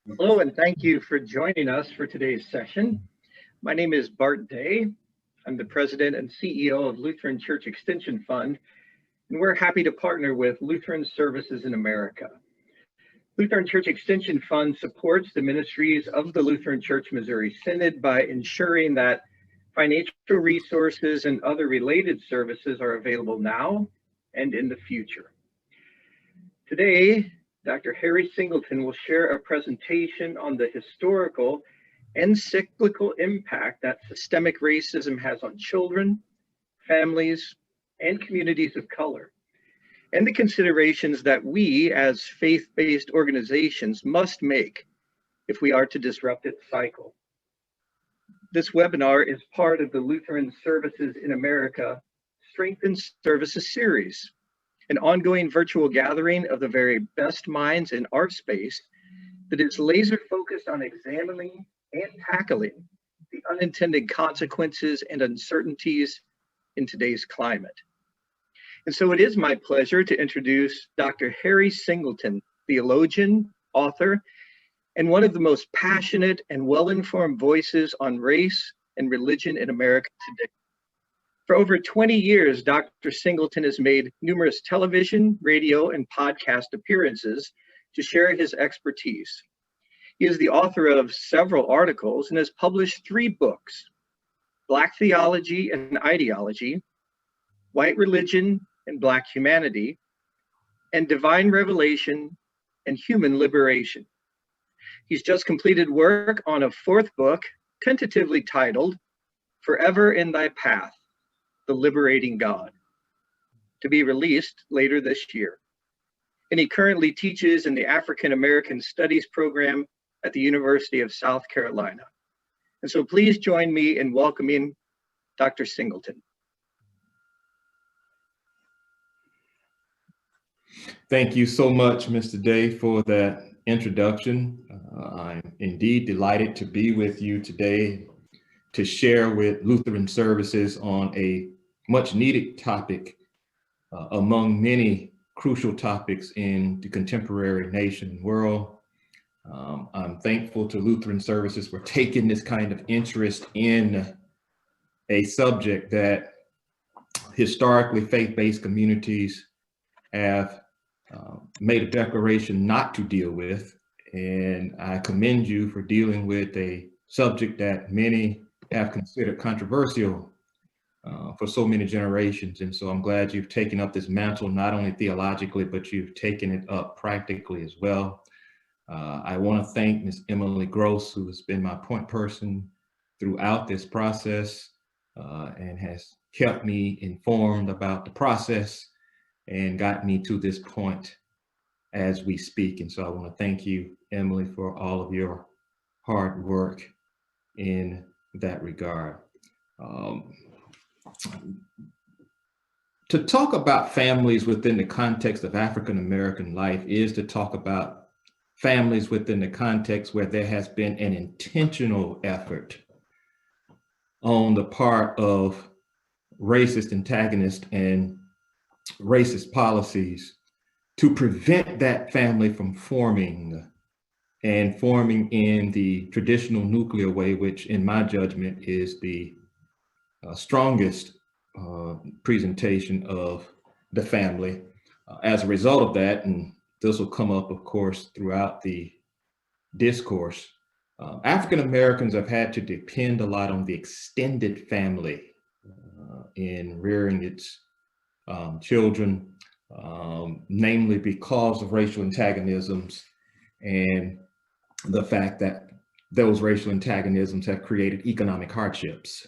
Hello, and thank you for joining us for today's session. My name is Bart Day. I'm the president and CEO of Lutheran Church Extension Fund, and we're happy to partner with Lutheran Services in America. Lutheran Church Extension Fund supports the ministries of the Lutheran Church Missouri Synod by ensuring that financial resources and other related services are available now and in the future. Today, Dr. Harry Singleton will share a presentation on the historical and cyclical impact that systemic racism has on children, families, and communities of color, and the considerations that we as faith-based organizations must make if we are to disrupt its cycle. This webinar is part of the Lutheran Services in America Strengthened Services series, an ongoing virtual gathering of the very best minds in our space that is laser focused on examining and tackling the unintended consequences and uncertainties in today's climate. And so it is my pleasure to introduce Dr. Harry Singleton, theologian, author, and one of the most passionate and well-informed voices on race and religion in America today. For over 20 years, Dr. Singleton has made numerous television, radio, and podcast appearances to share his expertise. He is the author of several articles and has published 3 books: Black Theology and Ideology, White Religion and Black Humanity, and Divine Revelation and Human Liberation. He's just completed work on a 4th book, tentatively titled Forever in Thy Path: The Liberating God, to be released later this year. And he currently teaches in the African American Studies program at the University of South Carolina. And so please join me in welcoming Dr. Singleton. Thank you so much, Mr. Day, for that introduction. I'm indeed delighted to be with you today to share with Lutheran Services on a much needed topic among many crucial topics in the contemporary nation and world. I'm thankful to Lutheran Services for taking this kind of interest in a subject that historically faith-based communities have made a declaration not to deal with. And I commend you for dealing with a subject that many have considered controversial for so many generations. And so I'm glad you've taken up this mantle, not only theologically, but you've taken it up practically as well. I want to thank Ms. Emily Gross, who has been my point person throughout this process and has kept me informed about the process and got me to this point as we speak. And so I want to thank you, Emily, for all of your hard work in that regard. To talk about families within the context of African American life is to talk about families within the context where there has been an intentional effort on the part of racist antagonists and racist policies to prevent that family from forming in the traditional nuclear way, which in my judgment is the strongest presentation of the family. As a result of that, and this will come up, of course, throughout the discourse, African Americans have had to depend a lot on the extended family in rearing its children, namely because of racial antagonisms and the fact that those racial antagonisms have created economic hardships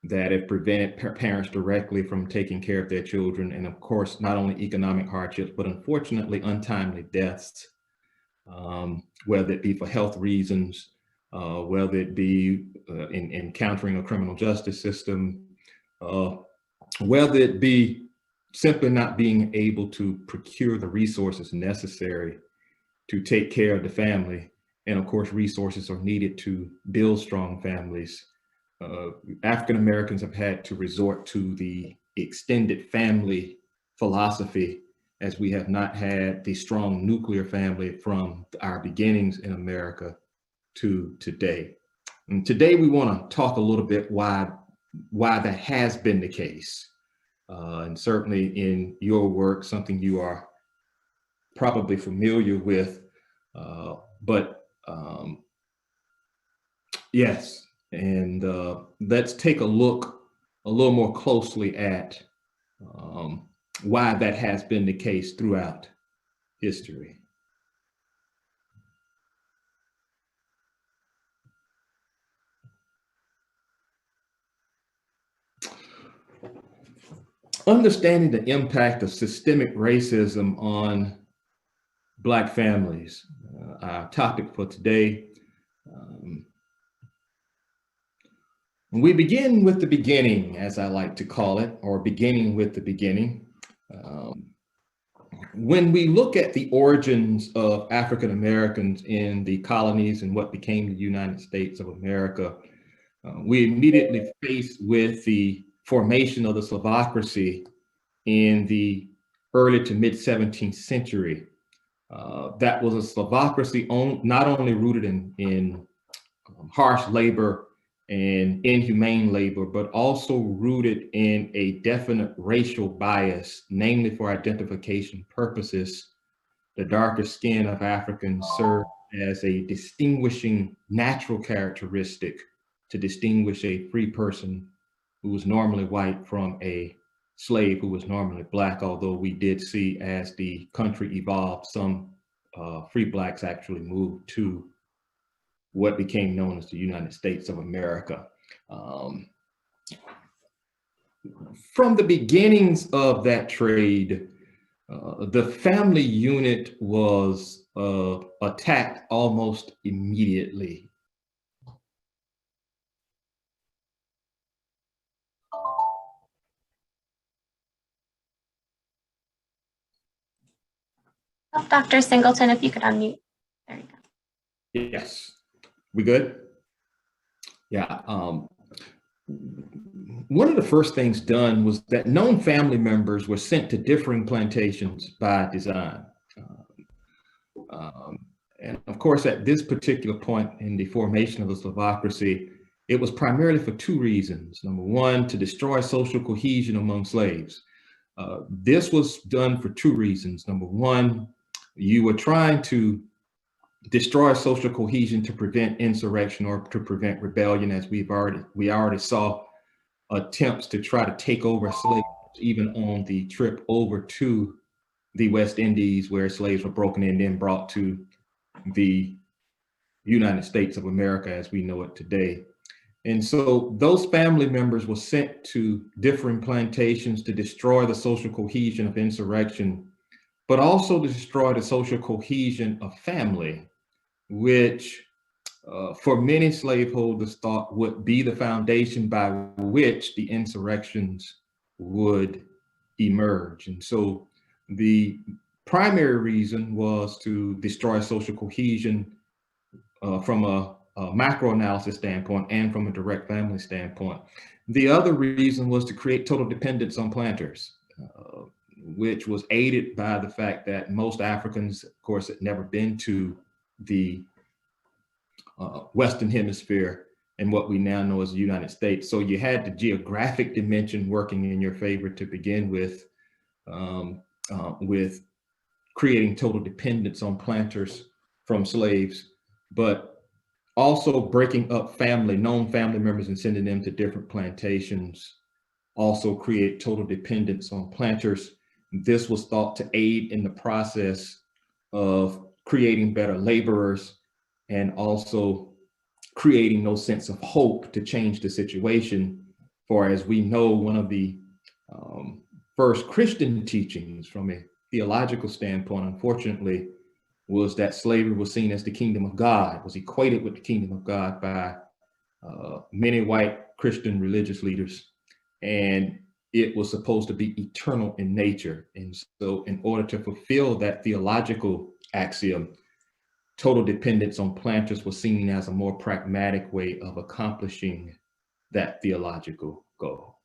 that have prevented parents directly from taking care of their children. And of course, not only economic hardships, but unfortunately untimely deaths, whether it be for health reasons, whether it be in encountering a criminal justice system, whether it be simply not being able to procure the resources necessary to take care of the family. And of course, resources are needed to build strong families. African Americans have had to resort to the extended family philosophy as we have not had the strong nuclear family from our beginnings in America to today. And today we want to talk a little bit why that has been the case. And certainly in your work, something you are probably familiar with, yes, and let's take a look a little more closely at why that has been the case throughout history. Understanding the impact of systemic racism on Black families, our topic for today. We begin with the beginning, as I like to call it, or beginning with the beginning. When we look at the origins of African Americans in the colonies and what became the United States of America, we immediately face with the formation of the Slavocracy in the early to mid 17th century. That was a Slavocracy not only rooted in harsh labor and inhumane labor, but also rooted in a definite racial bias, namely for identification purposes. The darker skin of Africans served as a distinguishing natural characteristic to distinguish a free person who was normally white from a slave who was normally Black, although we did see as the country evolved, some free Blacks actually moved to what became known as the United States of America. From the beginnings of that trade, the family unit was attacked almost immediately. Dr. Singleton, if you could unmute. There you go. Yes. We good? Yeah. One of the first things done was that known family members were sent to differing plantations by design. And of course, at this particular point in the formation of the Slavocracy, it was primarily for two reasons. Number one, to destroy social cohesion among slaves. This was done for two reasons. Number one, you were trying to destroy social cohesion to prevent insurrection or to prevent rebellion, as we already saw attempts to try to take over slaves, even on the trip over to the West Indies, where slaves were broken in and then brought to the United States of America as we know it today. And so those family members were sent to differing plantations to destroy the social cohesion of insurrection, but also to destroy the social cohesion of family, which for many slaveholders thought would be the foundation by which the insurrections would emerge. And so the primary reason was to destroy social cohesion from a macro analysis standpoint and from a direct family standpoint. The other reason was to create total dependence on planters, which was aided by the fact that most Africans, of course, had never been to the Western Hemisphere and what we now know as the United States. So you had the geographic dimension working in your favor to begin with creating total dependence on planters from slaves, but also breaking up known family members and sending them to different plantations also create total dependence on planters. This was thought to aid in the process of creating better laborers and also creating no sense of hope to change the situation. For as we know, one of the first Christian teachings from a theological standpoint, unfortunately, was that slavery was seen as the kingdom of God, was equated with the kingdom of God by many white Christian religious leaders. And it was supposed to be eternal in nature. And so in order to fulfill that theological axiom, total dependence on planters was seen as a more pragmatic way of accomplishing that theological goal.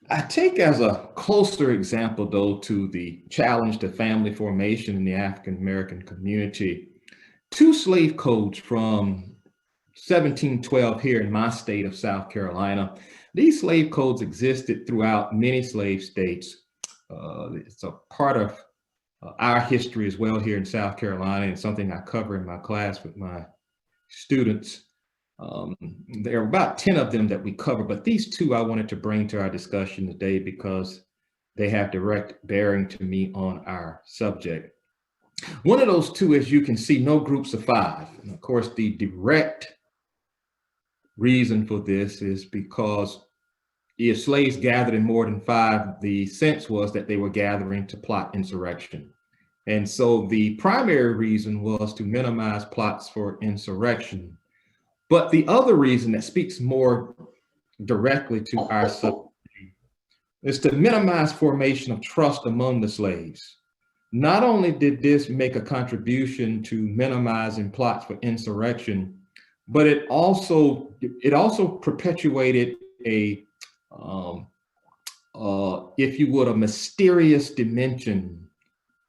I take as a closer example, though, to the challenge to family formation in the African American community, two slave codes from 1712 here in my state of South Carolina. These slave codes existed throughout many slave states. It's a part of our history as well here in South Carolina, and something I cover in my class with my students. There are about 10 of them that we cover, but these two I wanted to bring to our discussion today because they have direct bearing to me on our subject. One of those two, as you can see, no groups of five. And of course, the direct reason for this is because if slaves gathered in more than five, the sense was that they were gathering to plot insurrection. And so the primary reason was to minimize plots for insurrection. But the other reason that speaks more directly to our subject is to minimize formation of trust among the slaves. Not only did this make a contribution to minimizing plots for insurrection, but it also perpetuated a, if you would, a mysterious dimension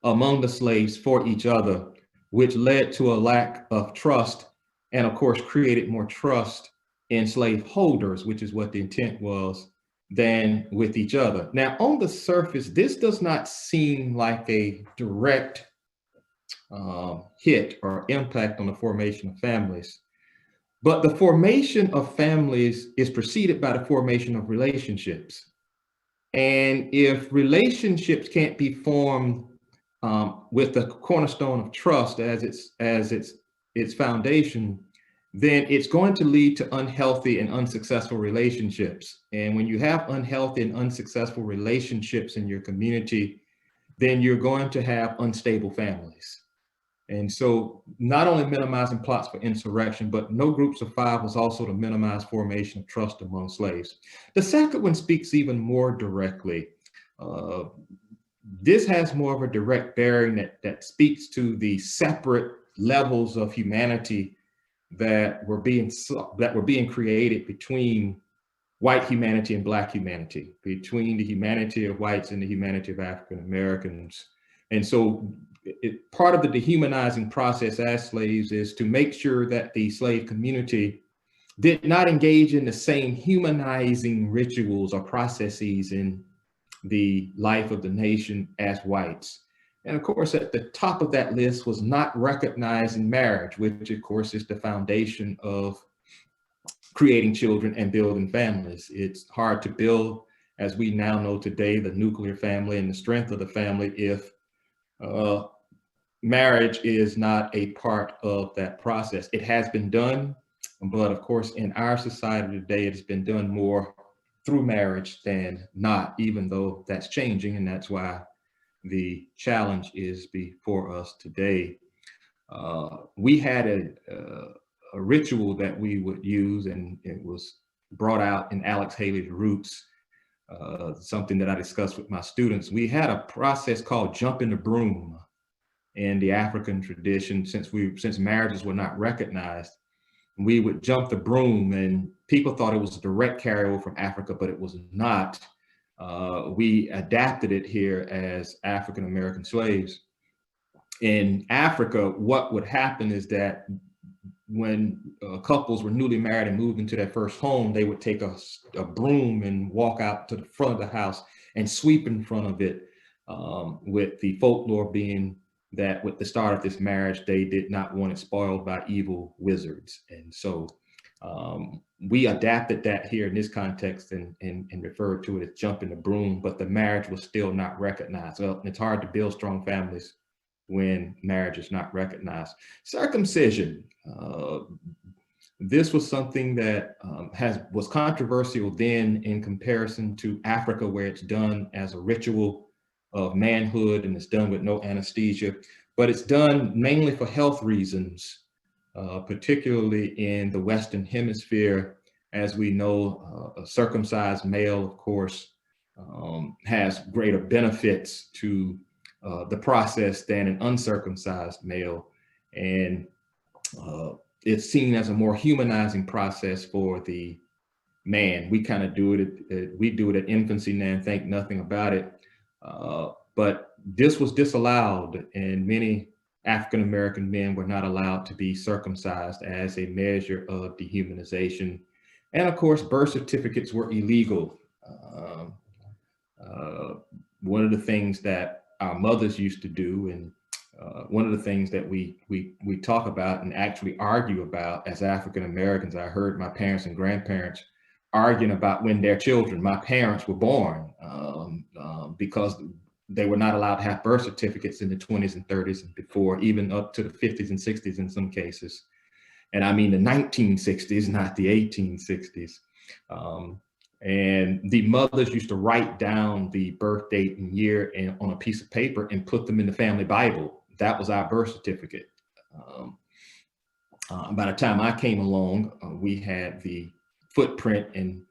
among the slaves for each other, which led to a lack of trust, and of course created more trust in slaveholders, which is what the intent was, than with each other. Now, on the surface, this does not seem like a direct hit or impact on the formation of families, but the formation of families is preceded by the formation of relationships. And if relationships can't be formed with the cornerstone of trust as its foundation, then it's going to lead to unhealthy and unsuccessful relationships. And when you have unhealthy and unsuccessful relationships in your community, then you're going to have unstable families. And so not only minimizing plots for insurrection, but no groups of five was also to minimize formation of trust among slaves. The second one speaks even more directly. This has more of a direct bearing that speaks to the separate levels of humanity that were being created between white humanity and Black humanity, between the humanity of whites and the humanity of African Americans. And so part of the dehumanizing process as slaves is to make sure that the slave community did not engage in the same humanizing rituals or processes in the life of the nation as whites. And of course, at the top of that list was not recognizing marriage, which of course is the foundation of creating children and building families. It's hard to build, as we now know today, the nuclear family and the strength of the family if marriage is not a part of that process. It has been done, but of course, in our society today, it has been done more through marriage than not, even though that's changing, and that's why the challenge is before us today. We had a ritual that we would use, and it was brought out in Alex Haley's Roots, something that I discussed with my students. We had a process called jumping the broom in the African tradition. Since marriages were not recognized, we would jump the broom, and people thought it was a direct carryover from Africa, but it was not. We adapted it here as African American slaves. In Africa, what would happen is that when couples were newly married and moved into their first home, they would take a broom and walk out to the front of the house and sweep in front of it, with the folklore being that with the start of this marriage, they did not want it spoiled by evil wizards. And so we adapted that here in this context and referred to it as jumping the broom, but the marriage was still not recognized. Well, it's hard to build strong families when marriage is not recognized. Circumcision. This was something that was controversial then in comparison to Africa, where it's done as a ritual of manhood and it's done with no anesthesia, but it's done mainly for health reasons, particularly in the Western Hemisphere. As we know, a circumcised male, of course, has greater benefits to the process than an uncircumcised male. And it's seen as a more humanizing process for the man, we kind of do it, we do it at infancy now and think nothing about it. But this was disallowed, and many African-American men were not allowed to be circumcised as a measure of dehumanization. And of course, birth certificates were illegal. One of the things that our mothers used to do, and one of the things that we talk about and actually argue about as African-Americans, I heard my parents and grandparents arguing about when their children, my parents, were born, because they were not allowed to have birth certificates in the 20s and 30s and before, even up to the 50s and 60s in some cases. And I mean the 1960s, not the 1860s. And the mothers used to write down the birth date and year on a piece of paper and put them in the family Bible. That was our birth certificate. By the time I came along, we had the footprint and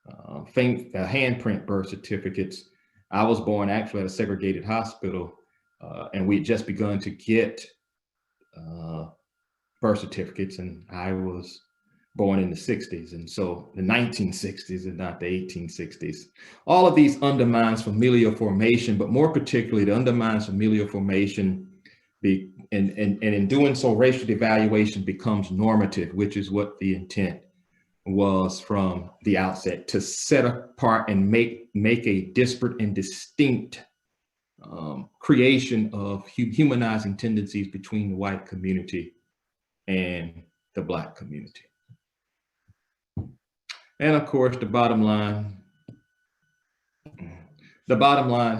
handprint birth certificates. I was born actually at a segregated hospital, and we had just begun to get birth certificates, and I was born in the 60s. And so the 1960s and not the 1860s. All of these undermines familial formation, but more particularly it undermines familial formation. And in doing so, racial devaluation becomes normative, which is what the intent was from the outset, to set apart and make a disparate and distinct creation of humanizing tendencies between the white community and the Black community. And of course, the bottom line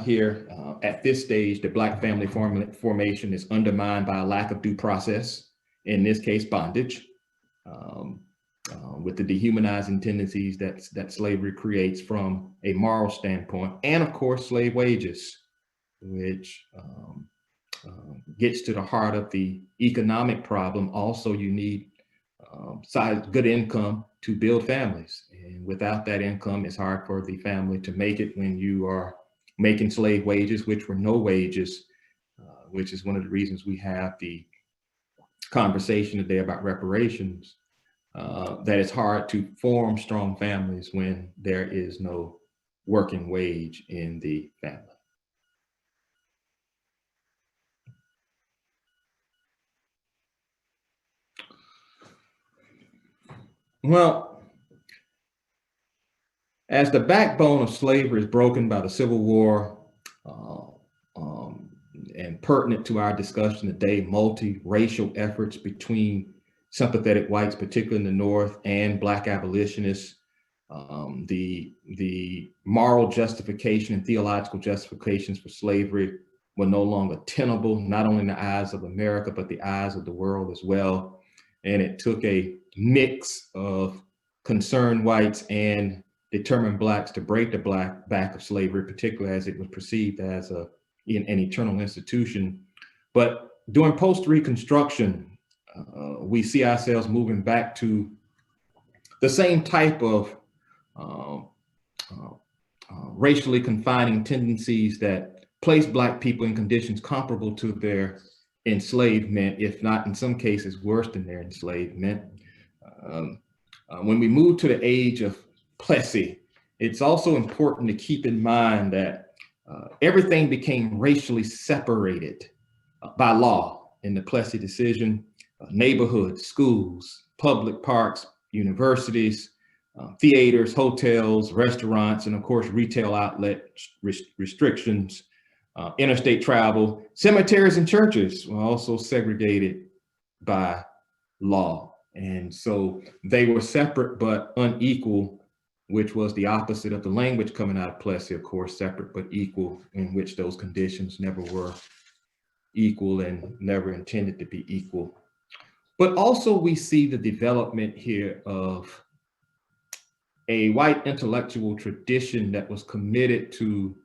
here, at this stage, the Black family formation is undermined by a lack of due process, in this case, bondage, with the dehumanizing tendencies that slavery creates from a moral standpoint, and of course, slave wages, which gets to the heart of the economic problem. Also, you need good income to build families. And without that income, it's hard for the family to make it when you are making slave wages, which were no wages, which is one of the reasons we have the conversation today about reparations, that it's hard to form strong families when there is no working wage in the family. Well, as the backbone of slavery is broken by the Civil War, and pertinent to our discussion today, multi-racial efforts between sympathetic whites, particularly in the North, and Black abolitionists, the moral justification and theological justifications for slavery were no longer tenable, not only in the eyes of America, but the eyes of the world as well. And it took a mix of concerned whites and determined Blacks to break the back of slavery, particularly as it was perceived as an eternal institution. But during post-Reconstruction, we see ourselves moving back to the same type of racially confining tendencies that place Black people in conditions comparable to their enslavement, if not in some cases worse than their enslavement. When we move to the age of Plessy, it's also important to keep in mind that everything became racially separated by law in the Plessy decision. Neighborhoods, schools, public parks, universities, theaters, hotels, restaurants, and of course, retail outlet restrictions, interstate travel, cemeteries and churches were also segregated by law. And so they were separate but unequal, which was the opposite of the language coming out of Plessy, of course, separate but equal, in which those conditions never were equal and never intended to be equal. But also we see the development here of a white intellectual tradition that was committed to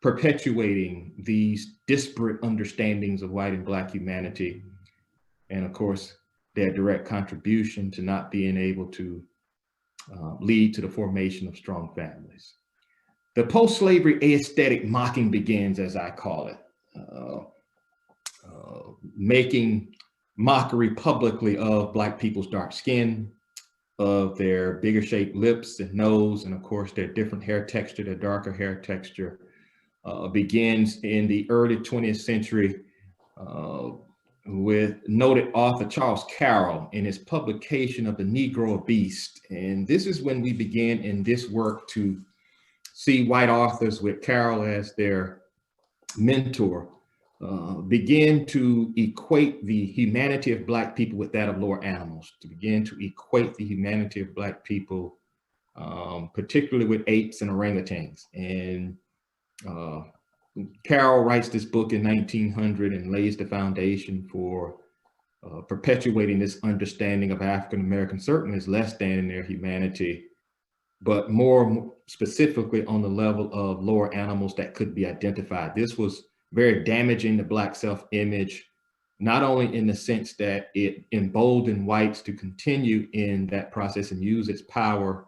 perpetuating these disparate understandings of white and Black humanity, and of course, their direct contribution to not being able to lead to the formation of strong families. The post-slavery aesthetic mocking begins, as I call it, making mockery publicly of Black people's dark skin, of their bigger shaped lips and nose, and of course their different hair texture, their darker hair texture, begins in the early 20th century with noted author Charles Carroll in his publication of The Negro Beast. And this is when we begin in this work to see white authors with Carroll as their mentor begin to equate the humanity of Black people with that of lower animals, to begin to equate the humanity of Black people, particularly with apes and orangutans. And Carroll writes this book in 1900 and lays the foundation for perpetuating this understanding of African Americans, certainly as less than in their humanity, but more specifically on the level of lower animals that could be identified. This was very damaging to Black self-image, not only in the sense that it emboldened whites to continue in that process and use its power,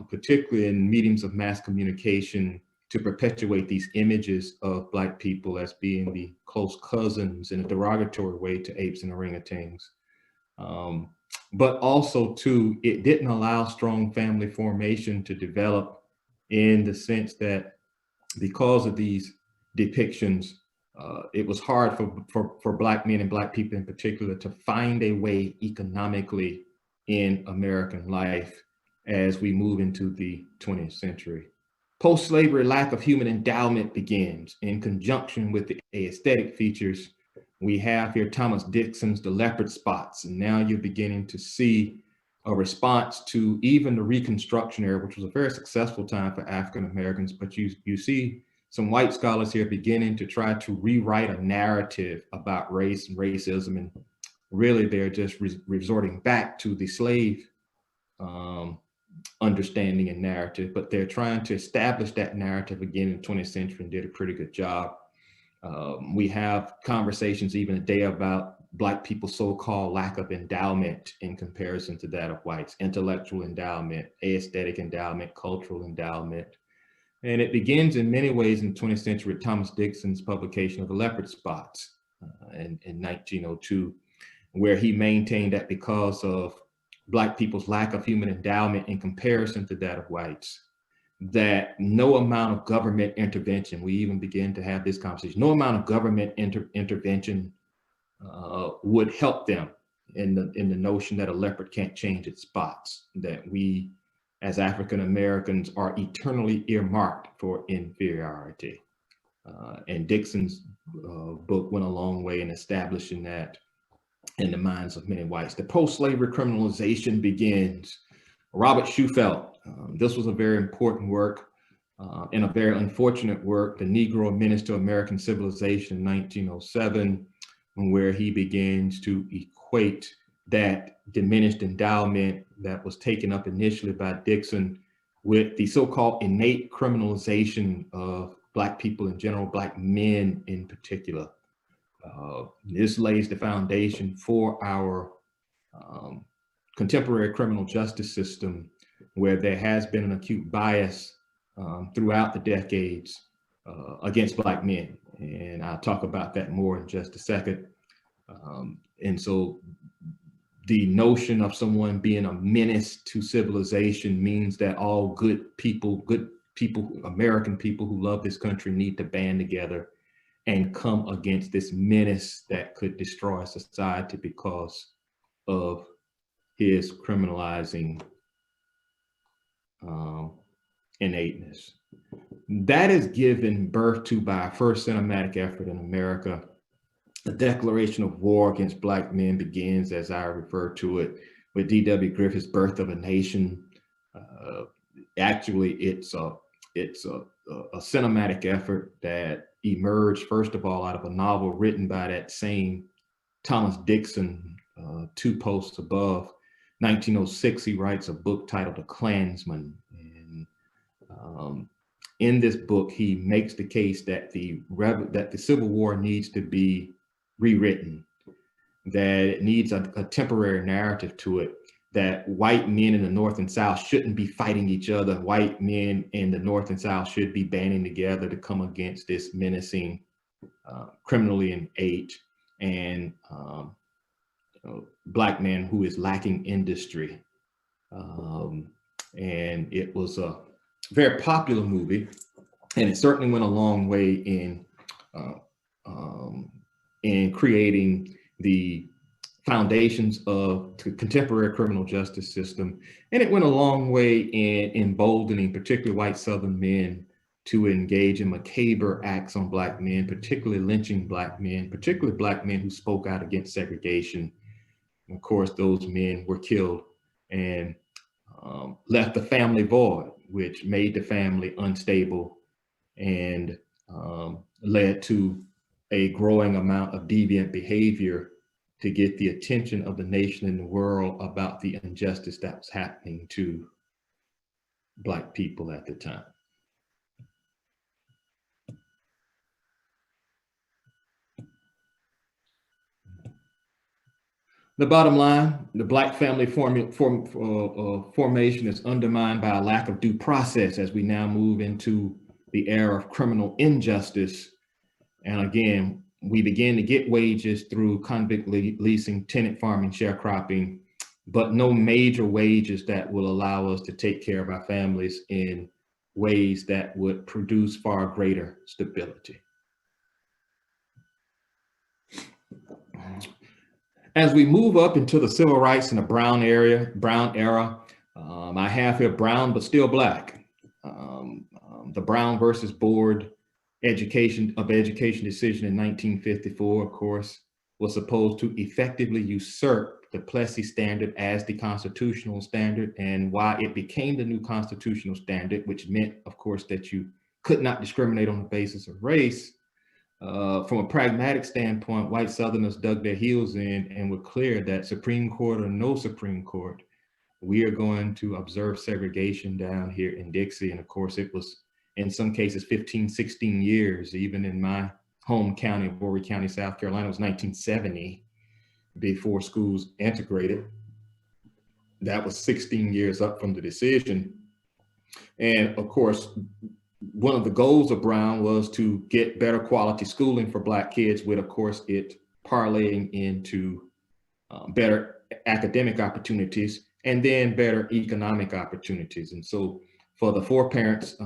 particularly in mediums of mass communication, to perpetuate these images of Black people as being the close cousins in a derogatory way to apes and orangutans. But also too, it didn't allow strong family formation to develop, in the sense that because of these depictions, it was hard for Black men and Black people in particular to find a way economically in American life as we move into the 20th century. Post-slavery lack of human endowment begins in conjunction with the aesthetic features. We have here Thomas Dixon's The Leopard Spots, and now you're beginning to see a response to even the Reconstruction era, which was a very successful time for African Americans, but you see some white scholars here beginning to try to rewrite a narrative about race and racism, and really they're just resorting back to the slave understanding and narrative, but they're trying to establish that narrative again in the 20th century and did a pretty good job. We have conversations even today about Black people's so-called lack of endowment in comparison to that of whites: intellectual endowment, aesthetic endowment, cultural endowment. And it begins in many ways in the 20th century with Thomas Dixon's publication of The Leopard Spots in 1902, where he maintained that because of Black people's lack of human endowment in comparison to that of whites, that no amount of government intervention, we even begin to have this conversation, no amount of government intervention would help them in the notion that a leopard can't change its spots, that we as African Americans are eternally earmarked for inferiority. And Dixon's book went a long way in establishing that in the minds of many whites. The post-slavery criminalization begins. Robert Shufelt, this was a very important work and a very unfortunate work, The Negro Menace to American Civilization in 1907, where he begins to equate that diminished endowment that was taken up initially by Dixon with the so-called innate criminalization of Black people in general, Black men in particular. This lays the foundation for our contemporary criminal justice system, where there has been an acute bias throughout the decades against Black men. And I'll talk about that more in just a second. And so the notion of someone being a menace to civilization means that all good people, American people who love this country, need to band together and come against this menace that could destroy society because of his criminalizing innateness. That is given birth to by our first cinematic effort in America. The declaration of war against Black men begins, as I refer to it, with D.W. Griffith's Birth of a Nation. Actually, it's a cinematic effort that emerged, first of all, out of a novel written by that same Thomas Dixon, 2 posts above. 1906, he writes a book titled The Klansman. And in this book, he makes the case that the Civil War needs to be rewritten, that it needs a temporary narrative to it, that white men in the North and South shouldn't be fighting each other. White men in the North and South should be banding together to come against this menacing, criminally innate, and Black man who is lacking industry. And it was a very popular movie, and it certainly went a long way in creating the foundations of the contemporary criminal justice system. And it went a long way in emboldening particularly white Southern men to engage in macabre acts on Black men, particularly lynching Black men, particularly Black men who spoke out against segregation. And of course, those men were killed and left the family void, which made the family unstable and led to a growing amount of deviant behavior to get the attention of the nation and the world about the injustice that was happening to Black people at the time. The bottom line, the Black family formation is undermined by a lack of due process as we now move into the era of criminal injustice. And again, we begin to get wages through convict leasing, tenant farming, sharecropping, but no major wages that will allow us to take care of our families in ways that would produce far greater stability. As we move up into the civil rights and the Brown era, I have here Brown, but still Black. The Brown versus Board education decision in 1954, of course, was supposed to effectively usurp the Plessy standard as the constitutional standard, and why it became the new constitutional standard, which meant, of course, that you could not discriminate on the basis of race. From a pragmatic standpoint, white Southerners dug their heels in and were clear that Supreme Court or no Supreme Court, we are going to observe segregation down here in Dixie. And of course, it was in some cases 15, 16 years. Even in my home county of Horry County, South Carolina, it was 1970 before schools integrated. That was 16 years up from the decision. And of course, one of the goals of Brown was to get better quality schooling for Black kids, with, of course, it parlaying into better academic opportunities and then better economic opportunities. And so for the foreparents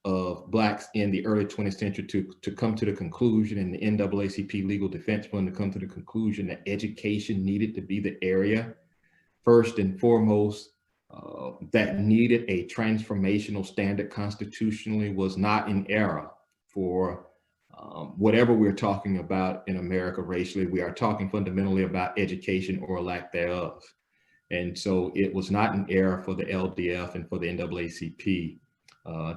of Blacks in the early 20th century to come to the conclusion, and the NAACP Legal Defense Fund to come to the conclusion that education needed to be the area first and foremost that needed a transformational standard constitutionally, was not an era for whatever we're talking about in America racially. We are talking fundamentally about education or lack thereof. And so it was not an era for the LDF and for the NAACP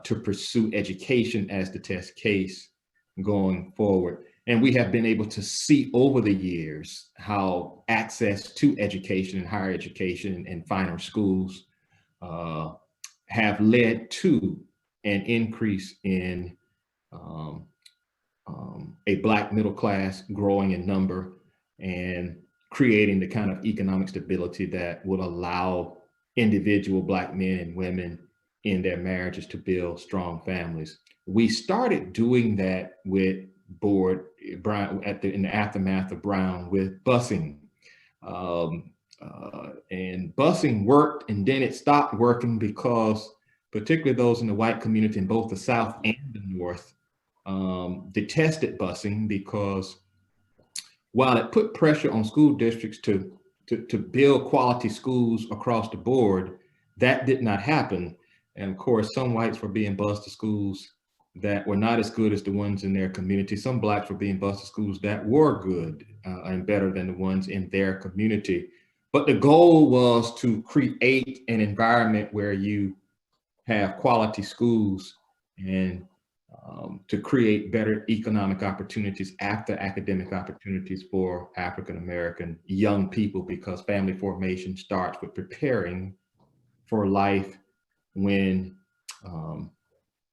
to pursue education as the test case going forward. And we have been able to see over the years how access to education and higher education and finer schools have led to an increase in a Black middle class growing in number and creating the kind of economic stability that would allow individual Black men and women in their marriages to build strong families. We started doing that with Board Brown in the aftermath of Brown with busing. And busing worked, and then it stopped working because particularly those in the white community in both the South and the North detested busing, because while it put pressure on school districts to build quality schools across the board, that did not happen. And of course, some whites were being bused to schools that were not as good as the ones in their community. Some Blacks were being bused to schools that were good and better than the ones in their community. But the goal was to create an environment where you have quality schools and to create better economic opportunities after academic opportunities for African-American young people, because family formation starts with preparing for life when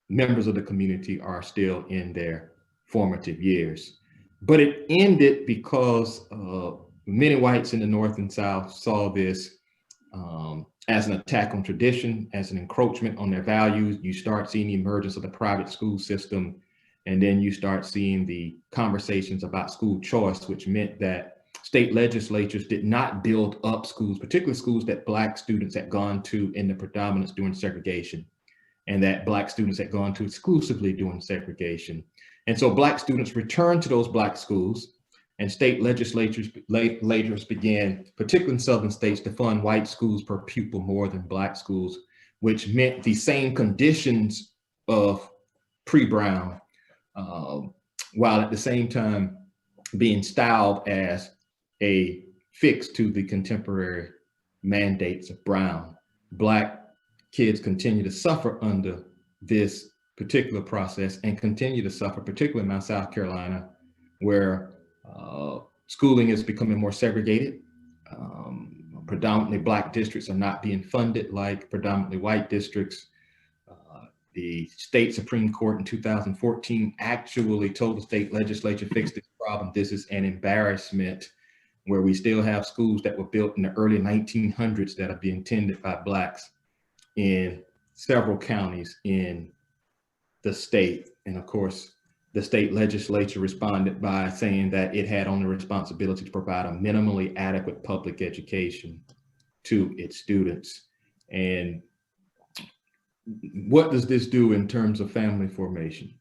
members of the community are still in their formative years. But it ended because many whites in the North and South saw this as an attack on tradition, as an encroachment on their values. You start seeing the emergence of the private school system, and then you start seeing the conversations about school choice, which meant that state legislatures did not build up schools, particularly schools that Black students had gone to in the predominance during segregation, and that Black students had gone to exclusively during segregation. And so Black students returned to those Black schools, and state legislatures began, particularly in southern states, to fund white schools per pupil more than Black schools, which meant the same conditions of pre-Brown, while at the same time being styled as a fix to the contemporary mandates of Brown. Black kids continue to suffer under this particular process and continue to suffer, particularly in South Carolina, where schooling is becoming more segregated. Predominantly Black districts are not being funded like predominantly white districts. The state Supreme Court in 2014 actually told the state legislature, fix this problem. This is an embarrassment, where we still have schools that were built in the early 1900s that are being tended by Blacks in several counties in the state. And of course, the state legislature responded by saying that it had only responsibility to provide a minimally adequate public education to its students. And what does this do in terms of family formation?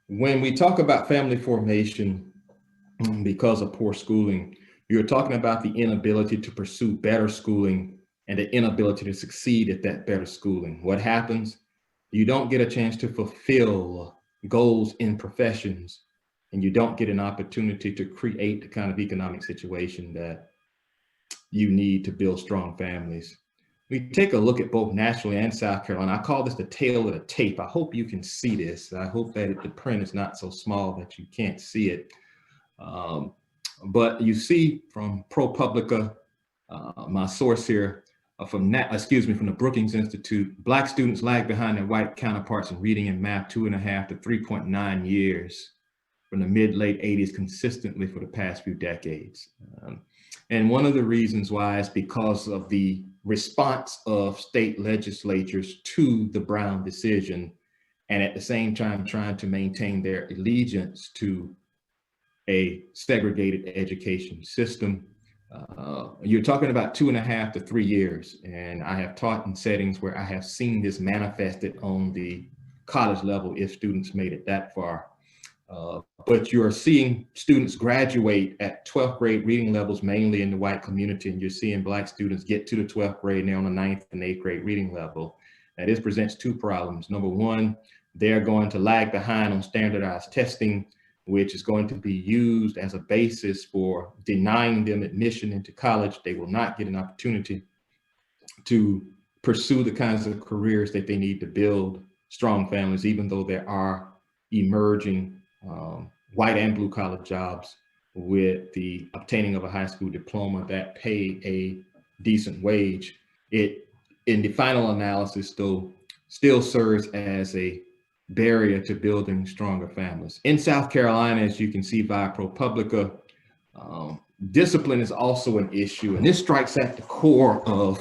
When we talk about family formation because of poor schooling, you're talking about the inability to pursue better schooling and the inability to succeed at that better schooling. What happens? You don't get a chance to fulfill goals in professions, and you don't get an opportunity to create the kind of economic situation that you need to build strong families. We take a look at both nationally and South Carolina. I call this the tail of the tape. I hope you can see this. I hope that the print is not so small that you can't see it. But you see from ProPublica, my source here, from the Brookings Institute, Black students lag behind their white counterparts in reading and math 2.5 to 3.9 years from the mid-late 80s consistently for the past few decades. And one of the reasons why is because of the response of state legislatures to the Brown decision, and at the same time trying to maintain their allegiance to a segregated education system. You're talking about 2.5 to 3 years. And I have taught in settings where I have seen this manifested on the college level if students made it that far. But you're seeing students graduate at 12th grade reading levels, mainly in the white community, and you're seeing Black students get to the 12th grade now on the 9th and 8th grade reading level. Now this presents two problems. Number one, they're going to lag behind on standardized testing, which is going to be used as a basis for denying them admission into college. They will not get an opportunity to pursue the kinds of careers that they need to build strong families, even though there are emerging white and blue collar jobs with the obtaining of a high school diploma that pay a decent wage. It, in the final analysis, though, still serves as a barrier to building stronger families. In South Carolina, as you can see via ProPublica, discipline is also an issue, and this strikes at the core of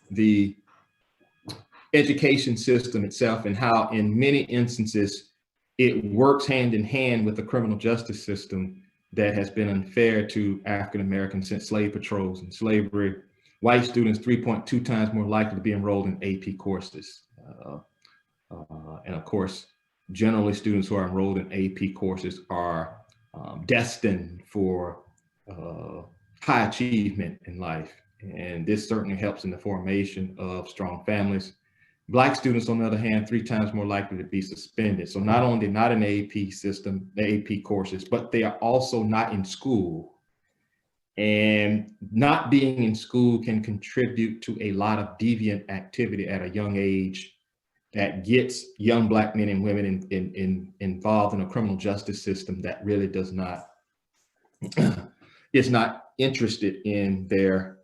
the education system itself and how in many instances it works hand in hand with the criminal justice system that has been unfair to African Americans since slave patrols and slavery. White students 3.2 times more likely to be enrolled in AP courses. And of course, generally students who are enrolled in AP courses are destined for high achievement in life. And this certainly helps in the formation of strong families. Black students, on the other hand, 3 times more likely to be suspended. So not only not in the AP system, the AP courses, but they are also not in school. And not being in school can contribute to a lot of deviant activity at a young age that gets young Black men and women involved in a criminal justice system that really does not, is not interested in their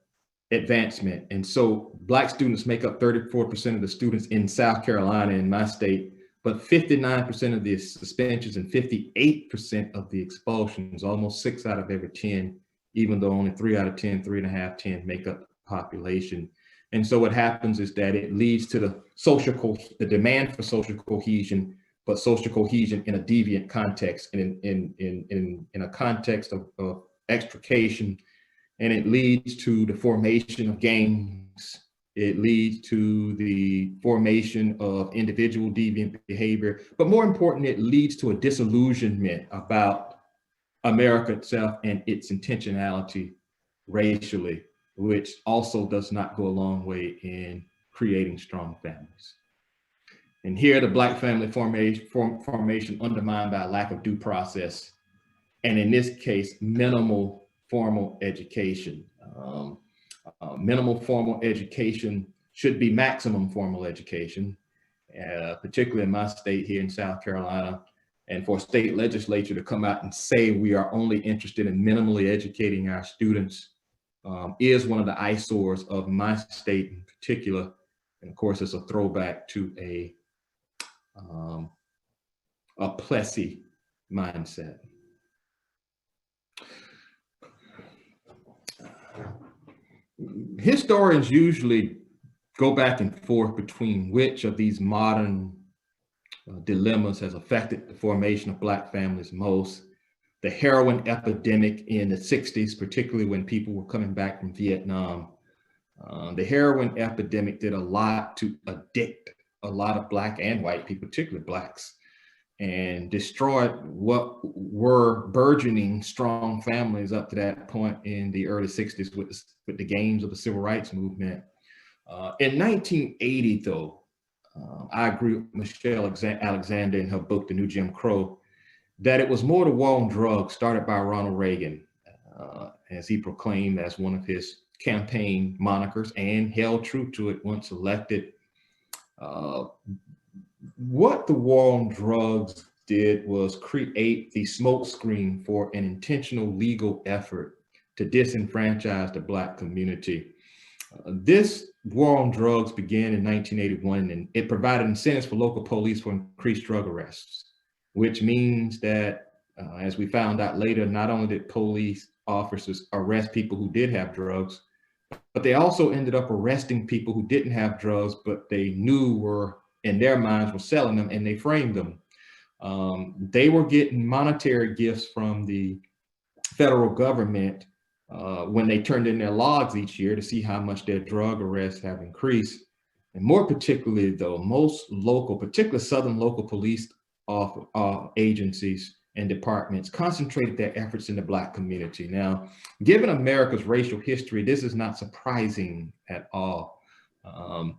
advancement. And so Black students make up 34% of the students in South Carolina, in my state, but 59% of the suspensions and 58% of the expulsions, almost 6 out of every 10, even though only 3 out of 10, 3.5, 10 make up the population. And so what happens is that it leads to the demand for social cohesion, but social cohesion in a deviant context, in a context of extrication, and it leads to the formation of gangs. It leads to the formation of individual deviant behavior, but more important, it leads to a disillusionment about America itself and its intentionality racially, which also does not go a long way in creating strong families. And here the Black family formation undermined by a lack of due process, and in this case, minimal formal education. Minimal formal education should be maximum formal education, particularly in my state here in South Carolina. And for a state legislature to come out and say we are only interested in minimally educating our students is one of the eyesores of my state in particular. And of course, it's a throwback to a Plessy mindset. Historians usually go back and forth between which of these modern dilemmas has affected the formation of Black families most. The heroin epidemic in the 60s, particularly when people were coming back from Vietnam. The heroin epidemic did a lot to addict a lot of Black and white people, particularly Blacks, and destroyed what were burgeoning strong families up to that point in the early 60s with the gains of the civil rights movement. In 1980, though, I agree with Michelle Alexander in her book, The New Jim Crow, that it was more the war on drugs started by Ronald Reagan, as he proclaimed as one of his campaign monikers and held true to it once elected. What the war on drugs did was create the smokescreen for an intentional legal effort to disenfranchise the Black community. This war on drugs began in 1981, and it provided incentives for local police for increased drug arrests, which means that, as we found out later, not only did police officers arrest people who did have drugs, but they also ended up arresting people who didn't have drugs, but they knew were, in their minds, were selling them, and they framed them. They were getting monetary gifts from the federal government when they turned in their logs each year to see how much their drug arrests have increased. And more particularly, though, most local, particularly Southern local police agencies and departments concentrated their efforts in the Black community. Now, given America's racial history, this is not surprising at all.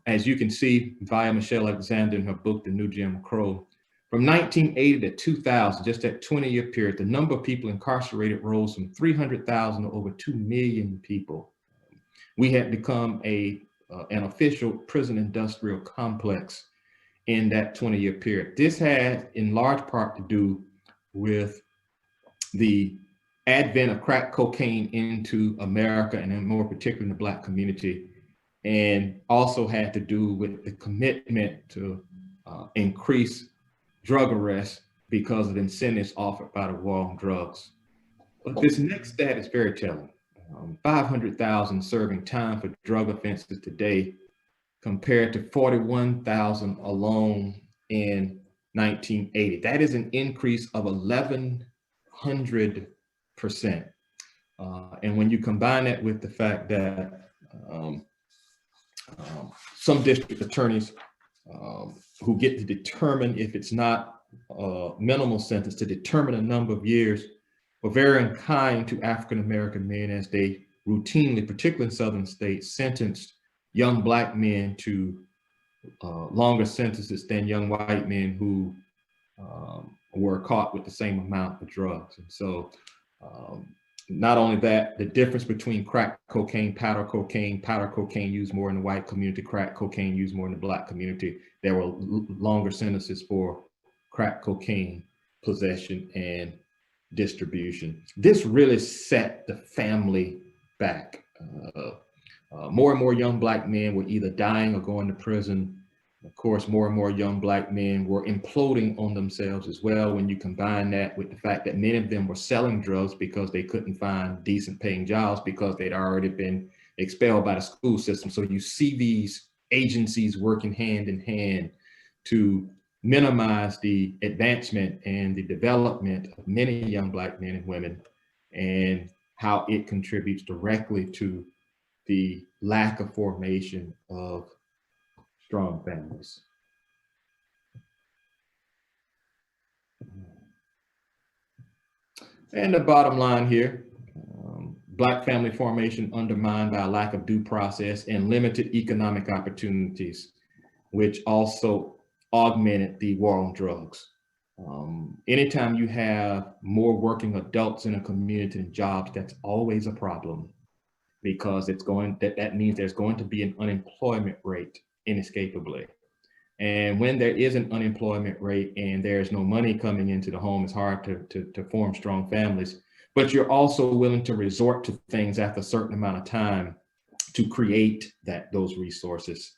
As you can see via Michelle Alexander in her book, The New Jim Crow, from 1980 to 2000, just that 20-year period, the number of people incarcerated rose from 300,000 to over 2 million people. We had become an official prison industrial complex in that 20-year period. This had in large part to do with the advent of crack cocaine into America, and then more particularly in the Black community, and also had to do with the commitment to increase drug arrests because of incentives offered by the war on drugs. But this next stat is very telling. 500,000 serving time for drug offenses today compared to 41,000 alone in 1980. That is an increase of 1,100%. And when you combine that with the fact that some district attorneys who get to determine if it's not a minimal sentence, to determine a number of years, were very unkind to African-American men as they routinely, particularly in Southern states, sentenced young Black men to longer sentences than young white men who were caught with the same amount of drugs. And so not only that, the difference between crack cocaine, powder cocaine used more in the white community, crack cocaine used more in the Black community. There were longer sentences for crack cocaine possession and distribution. This really set the family back. More and more young Black men were either dying or going to prison. Of course, more and more young Black men were imploding on themselves as well, when you combine that with the fact that many of them were selling drugs because they couldn't find decent paying jobs because they'd already been expelled by the school system. So you see these agencies working hand in hand to minimize the advancement and the development of many young Black men and women, and how it contributes directly to the lack of formation of strong families. And the bottom line here, Black family formation undermined by a lack of due process and limited economic opportunities, which also augmented the war on drugs. Anytime you have more working adults in a community than jobs, that's always a problem, because that means there's going to be an unemployment rate inescapably. And when there is an unemployment rate and there's no money coming into the home, it's hard to form strong families. But you're also willing to resort to things after a certain amount of time to create those resources.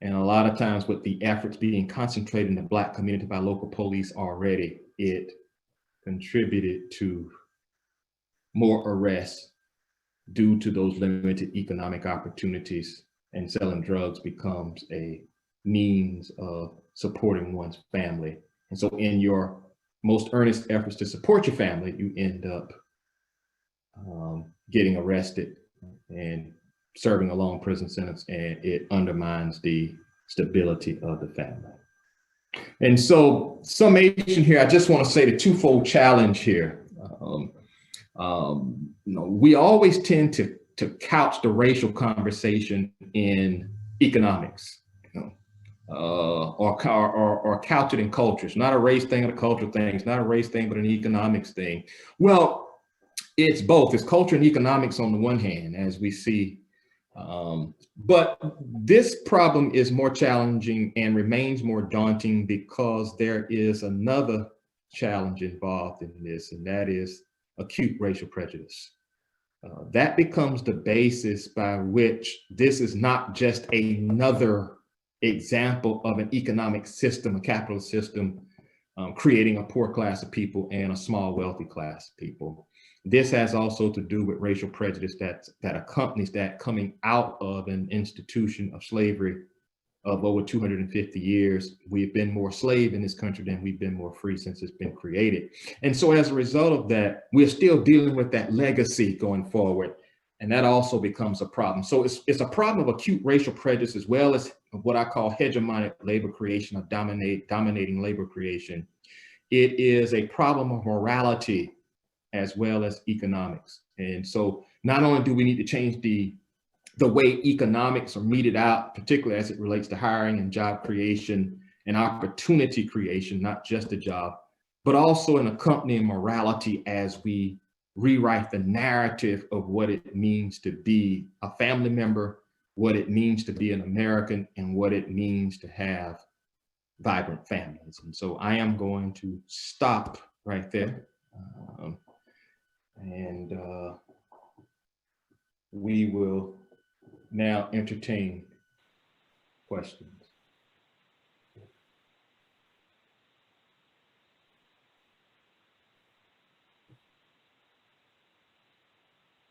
And a lot of times with the efforts being concentrated in the Black community by local police already, it contributed to more arrests due to those limited economic opportunities, and selling drugs becomes a means of supporting one's family. And so in your most earnest efforts to support your family, you end up getting arrested and serving a long prison sentence, and it undermines the stability of the family. And so summation here, I just want to say the twofold challenge here. We always tend to couch the racial conversation in economics, or couch it in culture. It's not a race thing, or a cultural thing. It's not a race thing, but an economics thing. Well, it's both. It's culture and economics on the one hand, as we see. But this problem is more challenging and remains more daunting because there is another challenge involved in this, and that is acute racial prejudice. That becomes the basis by which this is not just another example of an economic system, a capitalist system, creating a poor class of people and a small wealthy class of people. This has also to do with racial prejudice that accompanies that coming out of an institution of slavery of over 250 years. We've been more slave in this country than we've been more free since it's been created. And so as a result of that, we're still dealing with that legacy going forward. And that also becomes a problem. So it's a problem of acute racial prejudice, as well as what I call hegemonic labor creation, or dominating labor creation. It is a problem of morality as well as economics. And so not only do we need to change the way economics are meted out, particularly as it relates to hiring and job creation and opportunity creation, not just a job, but also an accompanying morality as we rewrite the narrative of what it means to be a family member, what it means to be an American, and what it means to have vibrant families. And so I am going to stop right there. And we will now entertain questions.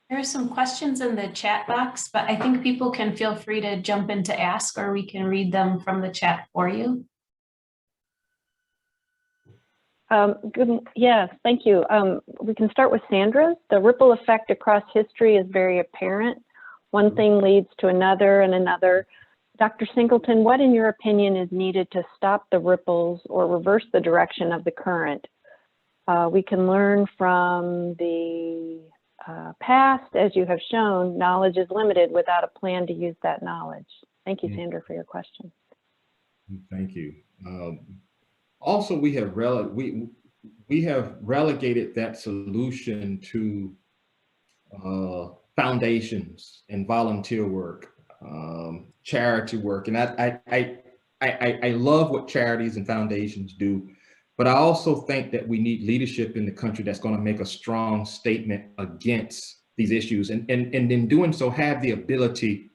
There are some questions in the chat box, but I think people can feel free to jump in to ask, or we can read them from the chat for you. Yes, thank you. We can start with Sandra. The ripple effect across history is very apparent. One thing leads to another and another. Dr. Singleton, what in your opinion is needed to stop the ripples or reverse the direction of the current? We can learn from the past, as you have shown. Knowledge is limited without a plan to use that knowledge. Thank you, Sandra, for your question. Thank you. Also, we have relegated that solution to foundations and volunteer work, charity work, and I love what charities and foundations do, but I also think that we need leadership in the country that's going to make a strong statement against these issues, and in doing so have the ability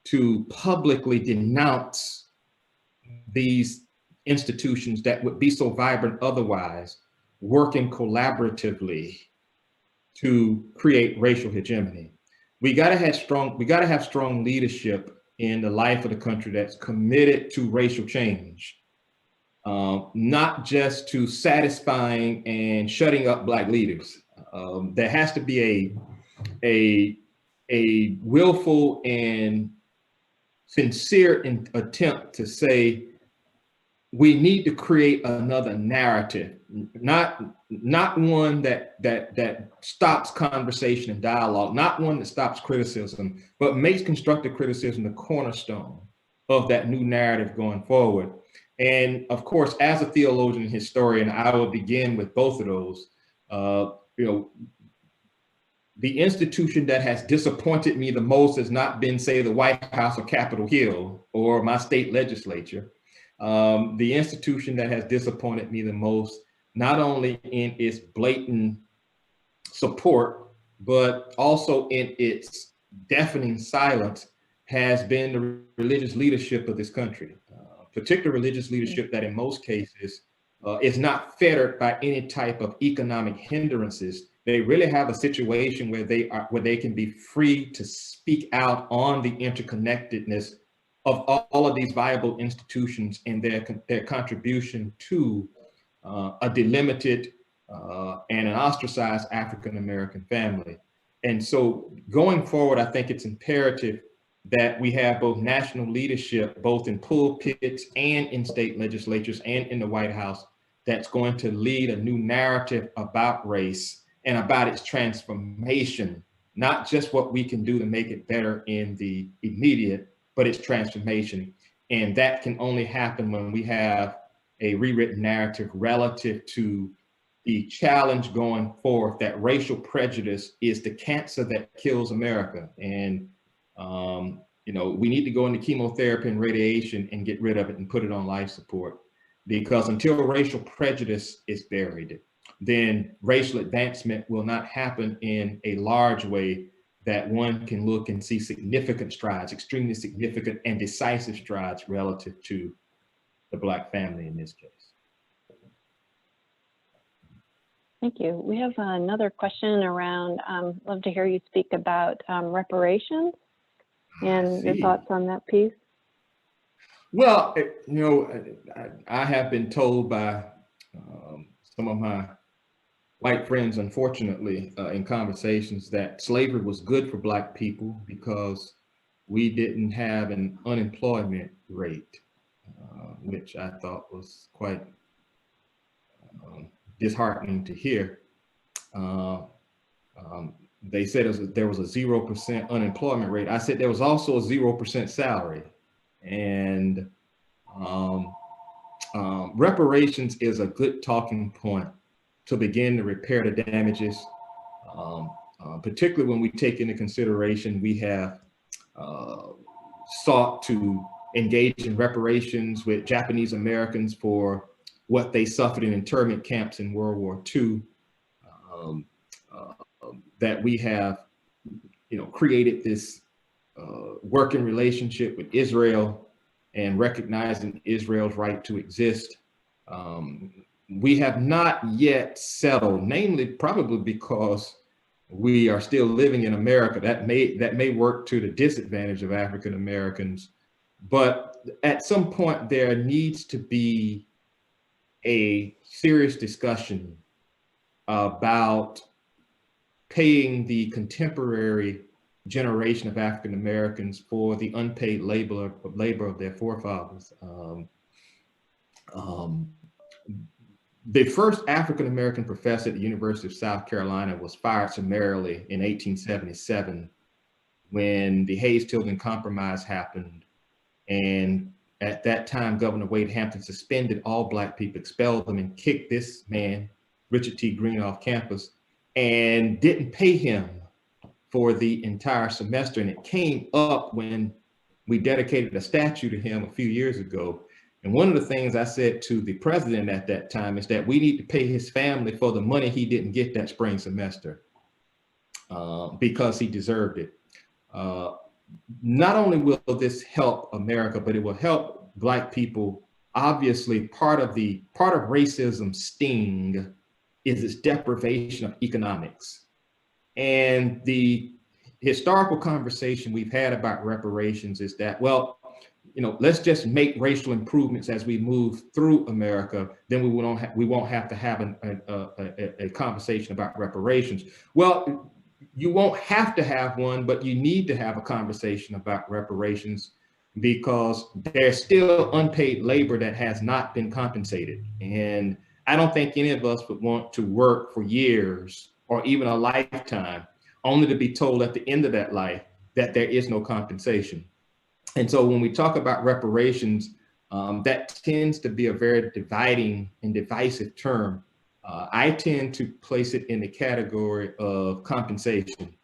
to publicly denounce these institutions that would be so vibrant otherwise, working collaboratively to create racial hegemony. we got to have strong leadership in the life of the country that's committed to racial change, not just to satisfying and shutting up Black leaders. There has to be a willful and sincere attempt to say, we need to create another narrative, not one that stops conversation and dialogue, not one that stops criticism, but makes constructive criticism the cornerstone of that new narrative going forward. And of course, as a theologian and historian, I will begin with both of those. The institution that has disappointed me the most has not been, say, the White House or Capitol Hill or my state legislature. The institution that has disappointed me the most, not only in its blatant support, but also in its deafening silence, has been the religious leadership of this country, particular religious leadership that in most cases is not fettered by any type of economic hindrances. They really have a situation where they can be free to speak out on the interconnectedness of all of these viable institutions and their contribution to a delimited and an ostracized African-American family. And so going forward, I think it's imperative that we have both national leadership, both in pulpits and in state legislatures and in the White House, that's going to lead a new narrative about race and about its transformation, not just what we can do to make it better in the immediate, but its transformation. And that can only happen when we have a rewritten narrative relative to the challenge going forth that racial prejudice is the cancer that kills America. And, we need to go into chemotherapy and radiation and get rid of it and put it on life support, because until racial prejudice is buried, then racial advancement will not happen in a large way that one can look and see significant strides, extremely significant and decisive strides relative to the Black family in this case. Thank you. We have another question around, love to hear you speak about reparations and your thoughts on that piece. Well, I have been told by some of my white friends, unfortunately, in conversations, that slavery was good for Black people because we didn't have an unemployment rate, which I thought was quite disheartening to hear. They said there was a 0% unemployment rate. I said there was also a 0% salary. And reparations is a good talking point to begin to repair the damages, particularly when we take into consideration we have sought to engage in reparations with Japanese Americans for what they suffered in internment camps in World War II, that we have created this working relationship with Israel and recognizing Israel's right to exist. We have not yet settled, namely probably because we are still living in America. That may work to the disadvantage of African Americans, but at some point there needs to be a serious discussion about paying the contemporary generation of African Americans for the unpaid labor of their forefathers. The first African American professor at the University of South Carolina was fired summarily in 1877 when the Hayes-Tilden Compromise happened. And at that time, Governor Wade Hampton suspended all Black people, expelled them, and kicked this man, Richard T. Green, off campus, and didn't pay him for the entire semester. And it came up when we dedicated a statue to him a few years ago. And one of the things I said to the president at that time is that we need to pay his family for the money he didn't get that spring semester, because he deserved it. Not only will this help America, but it will help Black people. Obviously, part of racism's sting is its deprivation of economics. And the historical conversation we've had about reparations is that, well, let's just make racial improvements as we move through America, then we won't have to have a conversation about reparations. Well, you won't have to have one, but you need to have a conversation about reparations because there's still unpaid labor that has not been compensated. And I don't think any of us would want to work for years or even a lifetime only to be told at the end of that life that there is no compensation. And so when we talk about reparations, that tends to be a very dividing and divisive term. I tend to place it in the category of compensation.